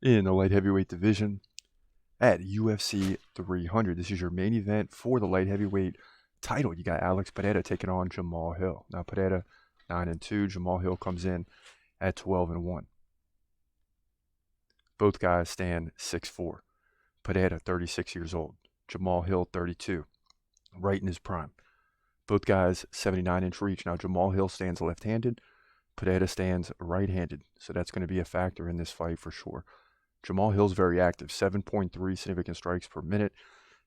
In the light heavyweight division at UFC 300. This is your main event for the light heavyweight title. You got Alex Pereira taking on Jamahal Hill. Now Pereira 9-2. Jamahal Hill comes in at 12-1. Both guys stand 6'4". Pereira 36 years old. Jamahal Hill 32, right in his prime. Both guys 79-inch reach. Now Jamahal Hill stands left-handed. Pereira stands right-handed, so that's going to be a factor in this fight for sure. Jamahal Hill's very active, 7.3 significant strikes per minute.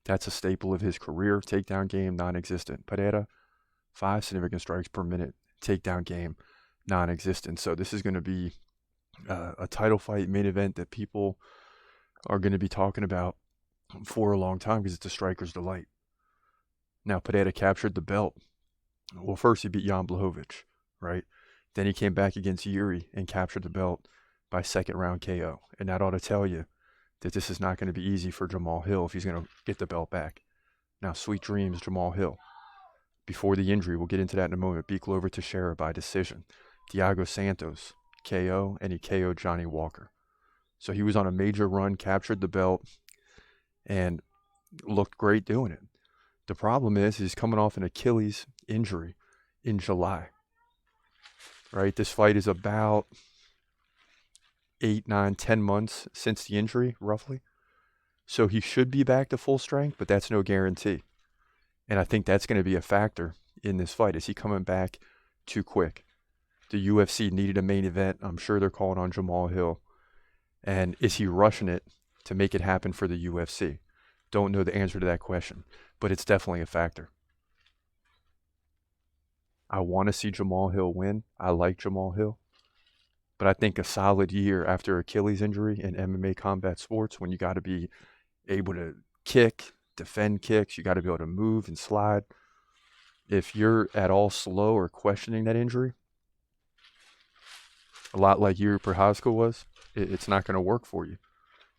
That's a staple of his career. Takedown game, non-existent. Pereira, 5 significant strikes per minute. Takedown game, non-existent. So this is going to be a title fight main event that people are going to be talking about for a long time because it's a striker's delight. Now, Pereira captured the belt. Well, first he beat Jan Blachowicz, right? Then he came back against Yuri and captured the belt by second round KO. And that ought to tell you that this is not going to be easy for Jamahal Hill if he's going to get the belt back. Now, sweet dreams, Jamahal Hill. Before the injury, we'll get into that in a moment, beat Glover Teixeira by decision. Thiago Santos, KO, and he KO'd Johnny Walker. So he was on a major run, captured the belt, and looked great doing it. The problem is he's coming off an Achilles injury in July. Right? This fight is about 8, 9, 10 months since the injury, roughly. So he should be back to full strength, but that's no guarantee. And I think that's going to be a factor in this fight. Is he coming back too quick? The UFC needed a main event. I'm sure they're calling on Jamahal Hill. And is he rushing it to make it happen for the UFC? Don't know the answer to that question, but it's definitely a factor. I want to see Jamahal Hill win. I like Jamahal Hill. But I think a solid year after Achilles injury in MMA combat sports, when you got to be able to kick, defend kicks, you got to be able to move and slide. If you're at all slow or questioning that injury, a lot like Yuri Prochazka was, it's not going to work for you.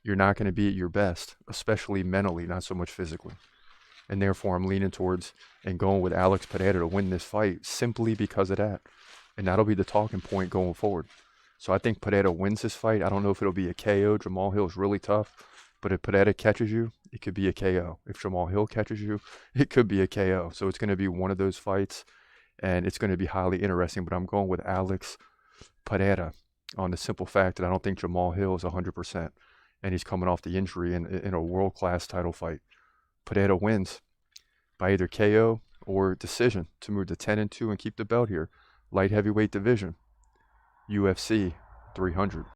You're not going to be at your best, especially mentally, not so much physically. And therefore, I'm leaning towards and going with Alex Pereira to win this fight simply because of that. And that'll be the talking point going forward. So I think Pereira wins this fight. I don't know if it'll be a KO. Jamahal Hill is really tough. But if Pereira catches you, it could be a KO. If Jamahal Hill catches you, it could be a KO. So it's going to be one of those fights. And it's going to be highly interesting. But I'm going with Alex Pereira on the simple fact that I don't think Jamahal Hill is 100%. And he's coming off the injury in a world-class title fight. Pereira wins by either KO or decision to move to 10-2 and keep the belt here. Light heavyweight division, UFC 300.